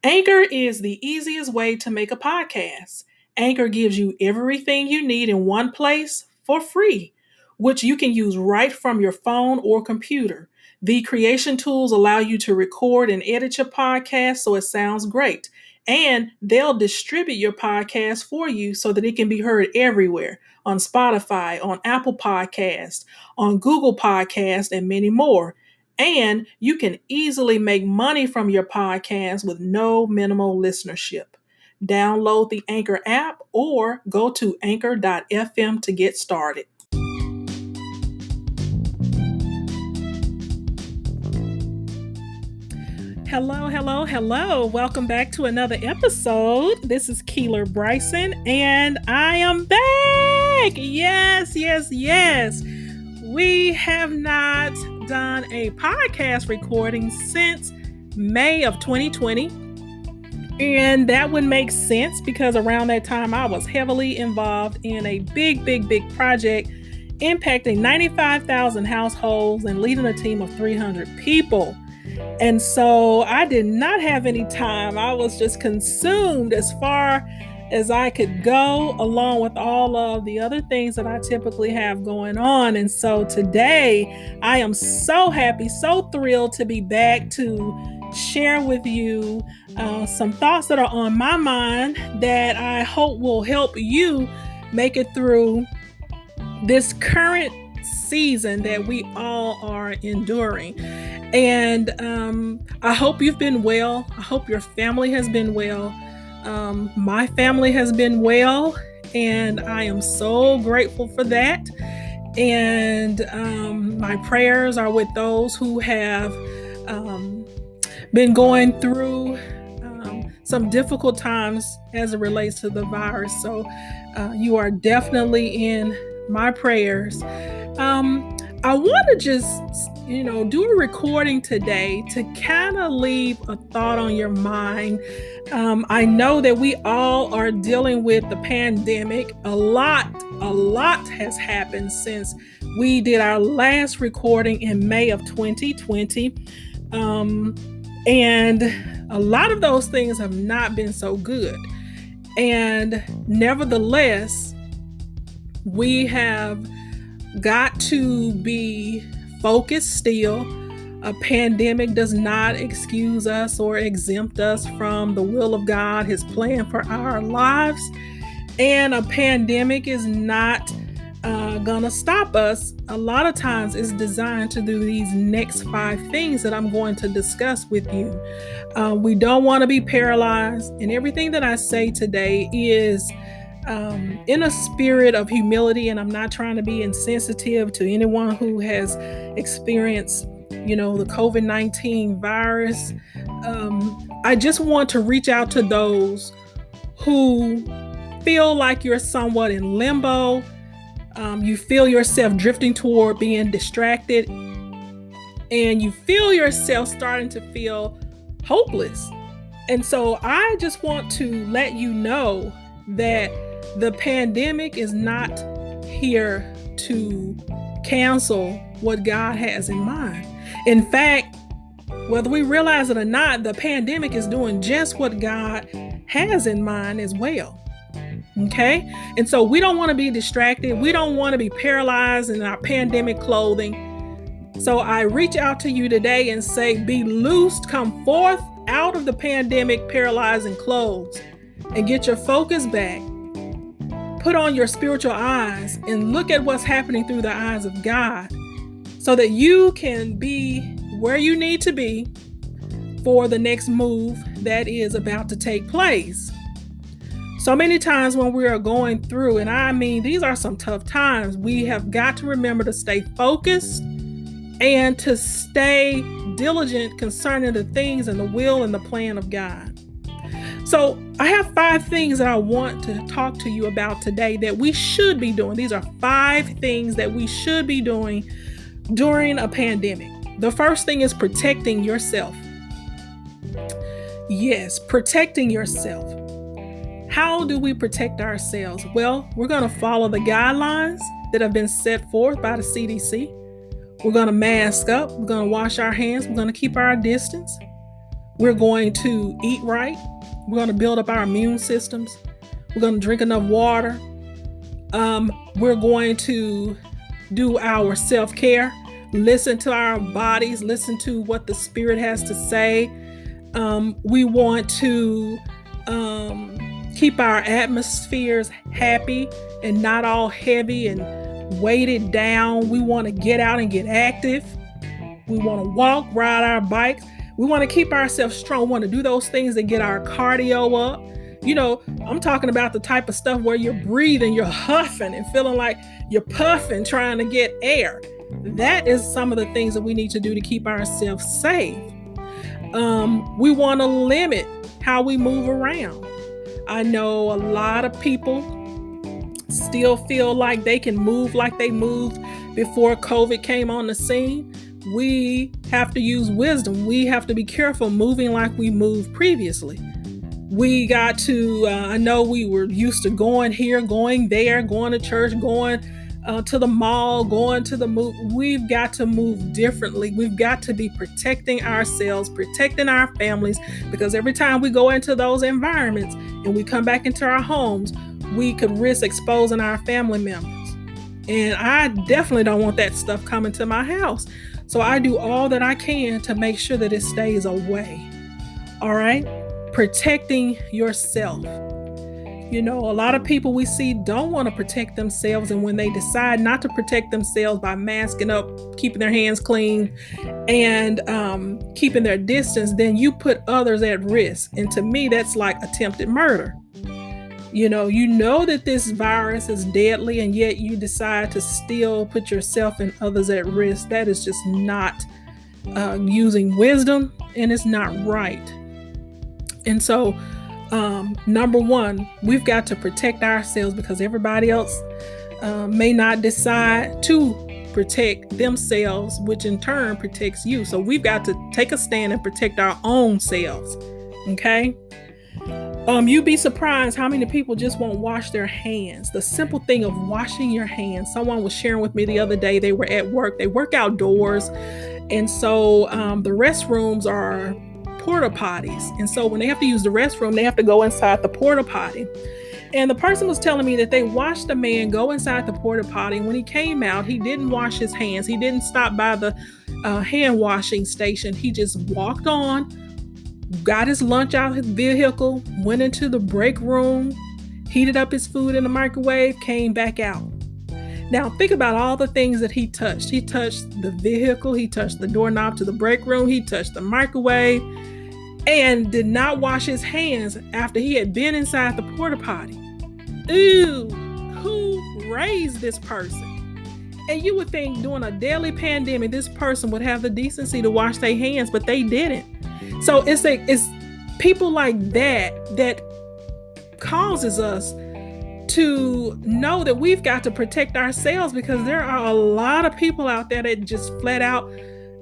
Anchor is the easiest way to make a podcast. Anchor gives you everything you need in one place for free, which you can use right from your phone or computer. The creation tools allow you to record and edit your podcast so it sounds great. And they'll distribute your podcast for you so that it can be heard everywhere on Spotify, on Apple Podcasts, on Google Podcasts, and many more. And you can easily make money from your podcast with no minimal listenership. Download the Anchor app or go to anchor.fm to get started. Hello. Welcome back to another episode. This is Keeler Bryson, and I am back. Yes. We have not done a podcast recording since May of 2020. And that would make sense because around that time I was heavily involved in a big project impacting 95,000 households and leading a team of 300 people. And so I did not have any time. I was just consumed as far as I could go, along with all of the other things that I typically have going on. And so today I am so happy, so thrilled to be back to share with you some thoughts that are on my mind that I hope will help you make it through this current season that we all are enduring. And I hope you've been well. I hope your family has been well. My family has been well, and I am so grateful for that. And my prayers are with those who have been going through some difficult times as it relates to the virus. So you are definitely in my prayers. I want to just, do a recording today to kind of leave a thought on your mind. I know that we all are dealing with the pandemic. A lot has happened since we did our last recording in May of 2020. And a lot of those things have not been so good. And nevertheless, we have got to be focused still. A pandemic does not excuse us or exempt us from the will of God, His plan for our lives. And a pandemic is not gonna stop us. A lot of times it's designed to do these next 5 things that I'm going to discuss with you. We don't want to be paralyzed. And everything that I say today is in a spirit of humility, and I'm not trying to be insensitive to anyone who has experienced, the COVID-19 virus. I just want to reach out to those who feel like you're somewhat in limbo. You feel yourself drifting toward being distracted, and you feel yourself starting to feel hopeless. And so I just want to let you know that the pandemic is not here to cancel what God has in mind. In fact, whether we realize it or not, the pandemic is doing just what God has in mind as well. Okay? And so we don't want to be distracted. We don't want to be paralyzed in our pandemic clothing. So I reach out to you today and say, be loosed, come forth out of the pandemic paralyzing clothes and get your focus back. Put on your spiritual eyes and look at what's happening through the eyes of God so that you can be where you need to be for the next move that is about to take place. So many times when we are going through, and I mean, these are some tough times, we have got to remember to stay focused and to stay diligent concerning the things and the will and the plan of God. So I have 5 things that I want to talk to you about today that we should be doing. These are 5 things that we should be doing during a pandemic. The first thing is protecting yourself. Yes, protecting yourself. How do we protect ourselves? Well, we're going to follow the guidelines that have been set forth by the CDC. We're going to mask up. We're going to wash our hands. We're going to keep our distance. We're going to eat right. We're going to build up our immune systems. We're going to drink enough water. We're going to do our self-care, listen to our bodies, listen to what the Spirit has to say. We want to keep our atmospheres happy and not all heavy and weighted down. We want to get out and get active. We want to walk, ride our bikes. We want to keep ourselves strong. We want to do those things that get our cardio up. I'm talking about the type of stuff where you're breathing, you're huffing and feeling like you're puffing, trying to get air. That is some of the things that we need to do to keep ourselves safe. We want to limit how we move around. I know a lot of people still feel like they can move like they moved before COVID came on the scene. We have to use wisdom. We have to be careful moving like we moved previously. We got to, I know we were used to going here, going there, going to church, going to the mall, going to the move. We've got to move differently. We've got to be protecting ourselves, protecting our families, because every time we go into those environments and we come back into our homes, we could risk exposing our family members. And I definitely don't want that stuff coming to my house. So I do all that I can to make sure that it stays away. All right? Protecting yourself. A lot of people we see don't want to protect themselves, and when they decide not to protect themselves by masking up, keeping their hands clean, and keeping their distance, then you put others at risk. And to me, that's like attempted murder. You know that this virus is deadly, and yet you decide to still put yourself and others at risk. That is just not using wisdom, and it's not right. And so, number one, we've got to protect ourselves, because everybody else may not decide to protect themselves, which in turn protects you. So we've got to take a stand and protect our own selves. Okay. You'd be surprised how many people just won't wash their hands. The simple thing of washing your hands. Someone was sharing with me the other day, they were at work, they work outdoors. And so the restrooms are porta potties. And so when they have to use the restroom, they have to go inside the porta potty. And the person was telling me that they watched a man go inside the porta potty. And when he came out, he didn't wash his hands. He didn't stop by the hand washing station. He just walked on, got his lunch out of his vehicle, went into the break room, heated up his food in the microwave, came back out. Now think about all the things that he touched. He touched the vehicle, he touched the doorknob to the break room, he touched the microwave, and did not wash his hands after he had been inside the porta potty. Ooh, who raised this person? And you would think during a deadly pandemic, this person would have the decency to wash their hands, but they didn't. So it's people like that causes us to know that we've got to protect ourselves, because there are a lot of people out there that just flat out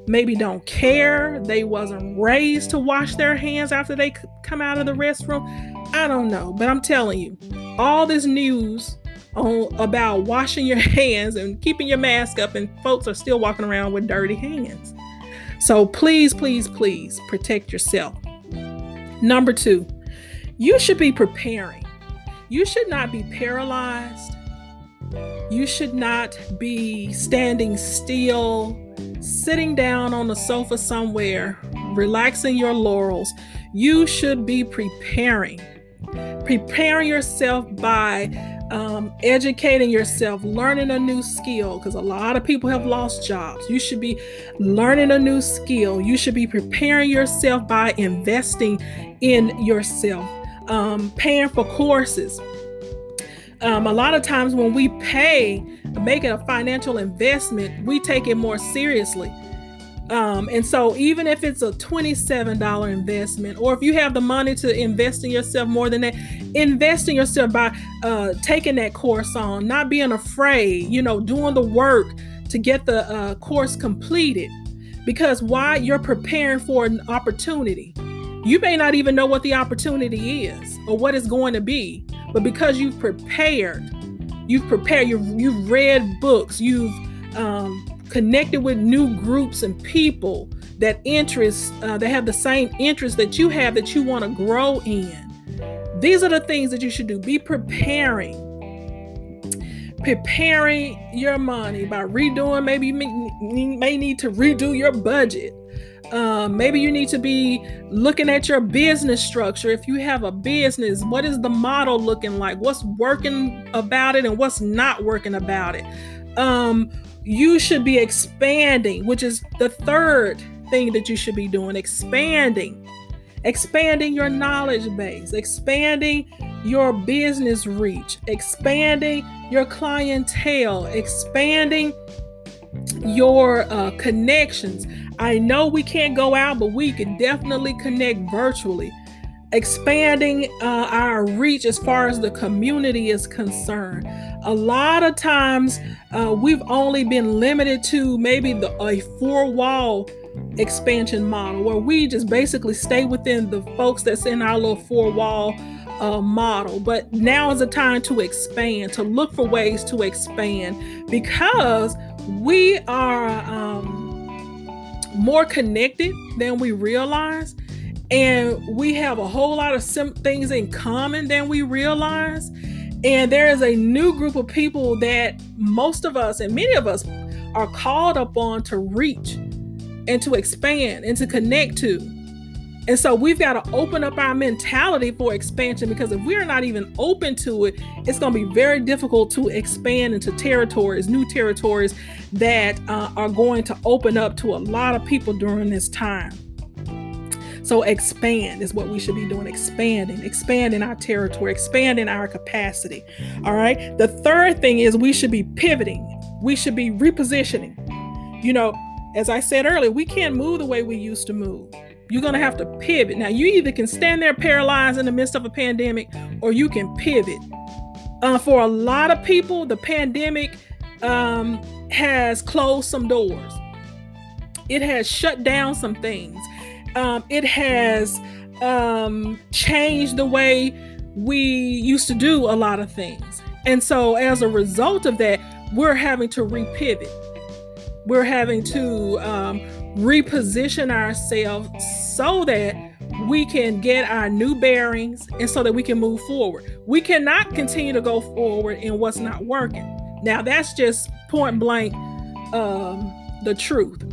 maybe don't care. They wasn't raised to wash their hands after they come out of the restroom. I don't know, but I'm telling you, all this news about washing your hands and keeping your mask up, and folks are still walking around with dirty hands. So please, please, please protect yourself. Number 2, you should be preparing. You should not be paralyzed. You should not be standing still, sitting down on the sofa somewhere, relaxing your laurels. You should be preparing yourself by educating yourself, learning a new skill, because a lot of people have lost jobs. You should be learning a new skill. You should be preparing yourself by investing in yourself, paying for courses. A lot of times when we make a financial investment, we take it more seriously. And so even if it's a $27 investment, or if you have the money to invest in yourself more than that, invest in yourself by taking that course on, not being afraid, doing the work to get the course completed. Because while you're preparing for an opportunity, you may not even know what the opportunity is or what it's going to be, but because you've read books, you've connected with new groups and people that have the same interests that you have, that you want to grow in. These are the things that you should do. Be preparing your money by redoing. Maybe you may need to redo your budget. Maybe you need to be looking at your business structure. If you have a business, what is the model looking like? What's working about it and what's not working about it? You should be expanding, which is the third thing that you should be doing. Expanding your knowledge base, expanding your business reach, expanding your clientele, expanding your connections. I know we can't go out, but we can definitely connect virtually. Expanding our reach as far as the community is concerned. A lot of times we've only been limited to maybe a 4-wall expansion model, where we just basically stay within the folks that's in our little 4-wall model. But now is the time to expand, to look for ways to expand, because we are more connected than we realize, and we have a whole lot of things in common than we realize. And there is a new group of people that most of us and many of us are called upon to reach and to expand and to connect to. And so we've got to open up our mentality for expansion, because if we're not even open to it, it's going to be very difficult to expand into new territories that are going to open up to a lot of people during this time. So expand is what we should be doing. Expanding our territory, expanding our capacity. All right. The third thing is we should be pivoting. We should be repositioning. As I said earlier, we can't move the way we used to move. You're going to have to pivot. Now, you either can stand there paralyzed in the midst of a pandemic, or you can pivot. For a lot of people, the pandemic has closed some doors. It has shut down some things. It has changed the way we used to do a lot of things. And so as a result of that, we're having to repivot. We're having to reposition ourselves so that we can get our new bearings and so that we can move forward. We cannot continue to go forward in what's not working. Now, that's just point blank the truth.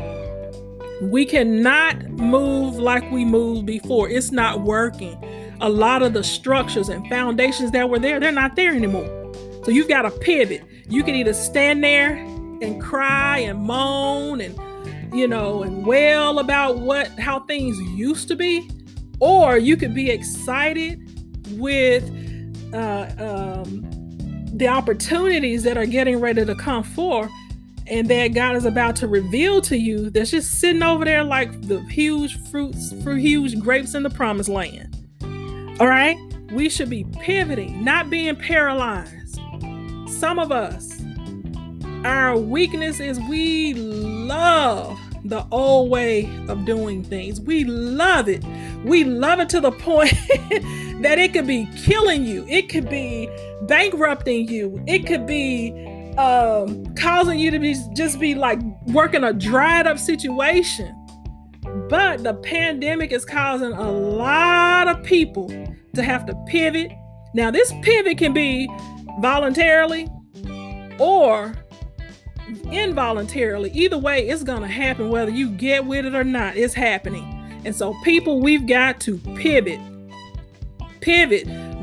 We cannot move like we moved before. It's not working. A lot of the structures and foundations that were there, they're not there anymore. So you've got to pivot. You can either stand there and cry and moan and wail about how things used to be, or you could be excited with the opportunities that are getting ready to come forth and that God is about to reveal to you, that's just sitting over there like the huge huge grapes in the promised land. All right? We should be pivoting, not being paralyzed. Some of us, our weakness is we love the old way of doing things. We love it. We love it to the point that it could be killing you. It could be bankrupting you. It could be causing you to be like working a dried up situation. But the pandemic is causing a lot of people to have to pivot. Now, this pivot can be voluntarily or involuntarily. Either way, it's going to happen whether you get with it or not. It's happening. And so people, we've got to pivot.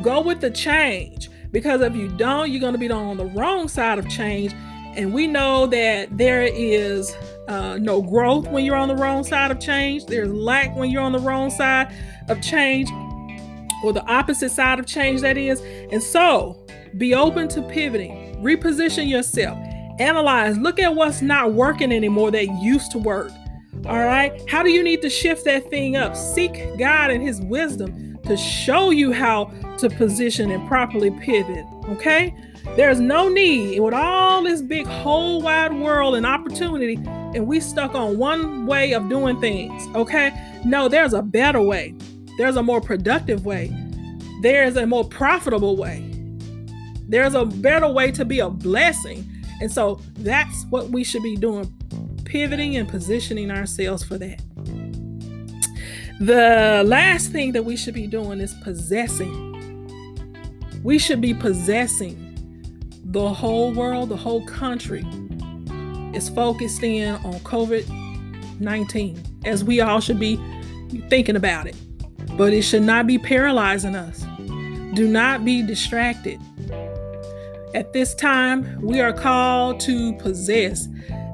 Go with the change, because if you don't, you're going to be on the wrong side of change. And we know that there is no growth when you're on the wrong side of change. There's lack when you're on the wrong side of change, or the opposite side of change, that is. And so be open to pivoting. Reposition yourself. Analyze. Look at what's not working anymore that used to work. All right. How do you need to shift that thing up? Seek God and his wisdom to show you how to position and properly pivot. Okay. There's no need with all this big whole wide world and opportunity, and we stuck on one way of doing things. Okay. No, there's a better way. There's a more productive way. There's a more profitable way. There's a better way to be a blessing. And so that's what we should be doing. pivoting and positioning ourselves for that. The last thing that we should be doing is possessing. We should be possessing. The whole world, the whole country is focused in on COVID-19, as we all should be thinking about it. But it should not be paralyzing us. Do not be distracted. At this time, we are called to possess.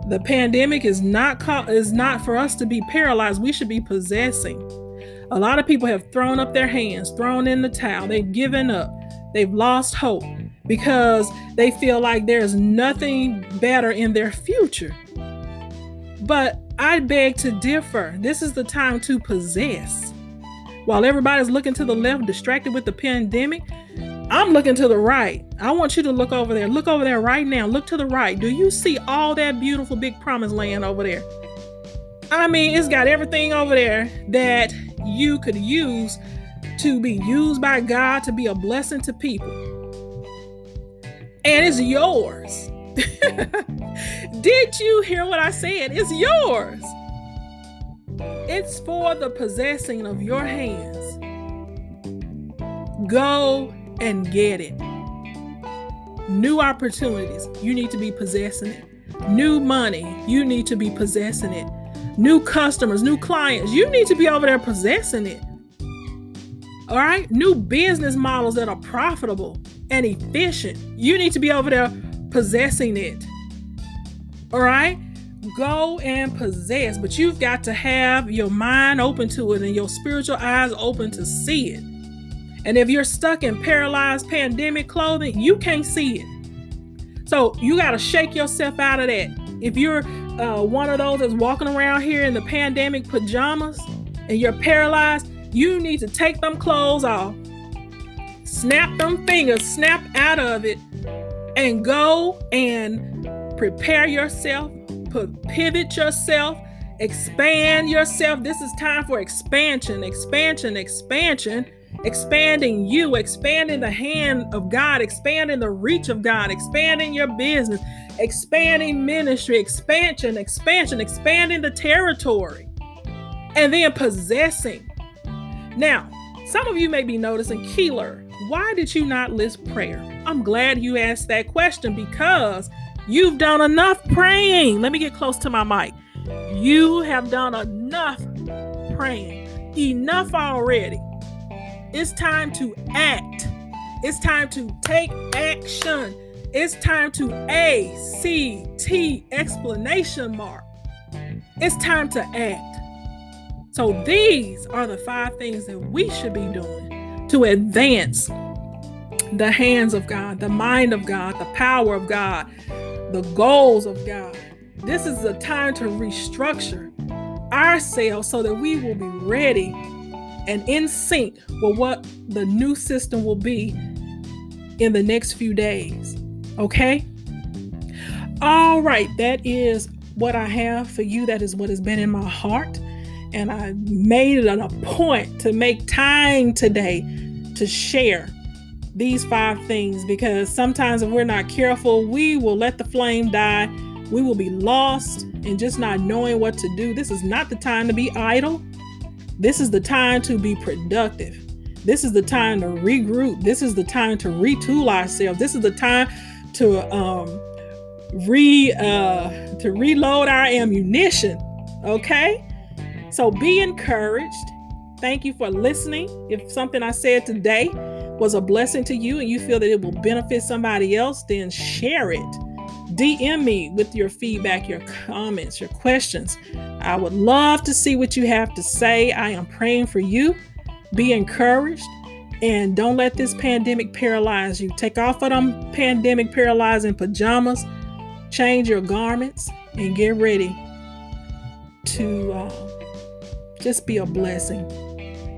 The pandemic is not for us to be paralyzed. We should be possessing. A lot of people have thrown up their hands, thrown in the towel. They've given up. They've lost hope because they feel like there's nothing better in their future. But I beg to differ. This is the time to possess. While everybody's looking to the left, distracted with the pandemic, I'm looking to the right. I want you to look over there. Look over there right now. Look to the right. Do you see all that beautiful big promised land over there? I mean, it's got everything over there that you could use to be used by God to be a blessing to people. And it's yours. Did you hear what I said? It's yours. It's for the possessing of your hands. Go and get it. New opportunities, you need to be possessing it. New money, you need to be possessing it. New customers, new clients, you need to be over there possessing it. All right? New business models that are profitable and efficient, you need to be over there possessing it. All right? Go and possess, but you've got to have your mind open to it and your spiritual eyes open to see it. And if you're stuck in paralyzed pandemic clothing, you can't see it. So you got to shake yourself out of that. If you're one of those that's walking around here in the pandemic pajamas and you're paralyzed, you need to take them clothes off, snap them fingers, snap out of it, and go and prepare yourself, pivot yourself, expand yourself. This is time for expansion, expansion, expansion. Expanding you, expanding the hand of God, expanding the reach of God, expanding your business, expanding ministry, expansion, expanding the territory, and then possessing. Now, some of you may be noticing, Keeler, why did you not list prayer? I'm glad you asked that question because you've done enough praying. Let me get close to my mic. You have done enough praying, enough already. It's time to act. It's time to take action. It's time to ACT exclamation mark. It's time to act. So these are the 5 things that we should be doing to advance the hands of God, the mind of God, the power of God, the goals of God. This is the time to restructure ourselves so that we will be ready and in sync with what the new system will be in the next few days. Okay? All right. That is what I have for you. That is what has been in my heart. And I made it a point to make time today to share these 5 things, because sometimes if we're not careful, we will let the flame die. We will be lost and just not knowing what to do. This is not the time to be idle. This is the time to be productive. This is the time to regroup. This is the time to retool ourselves. This is the time to reload our ammunition. Okay? So be encouraged. Thank you for listening. If something I said today was a blessing to you and you feel that it will benefit somebody else, then share it. DM me with your feedback, your comments, your questions. I would love to see what you have to say. I am praying for you. Be encouraged and don't let this pandemic paralyze you. Take off of them pandemic paralyzing pajamas, change your garments, and get ready to just be a blessing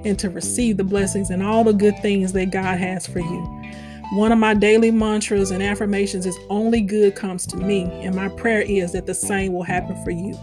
and to receive the blessings and all the good things that God has for you. One of my daily mantras and affirmations is only good comes to me, and my prayer is that the same will happen for you.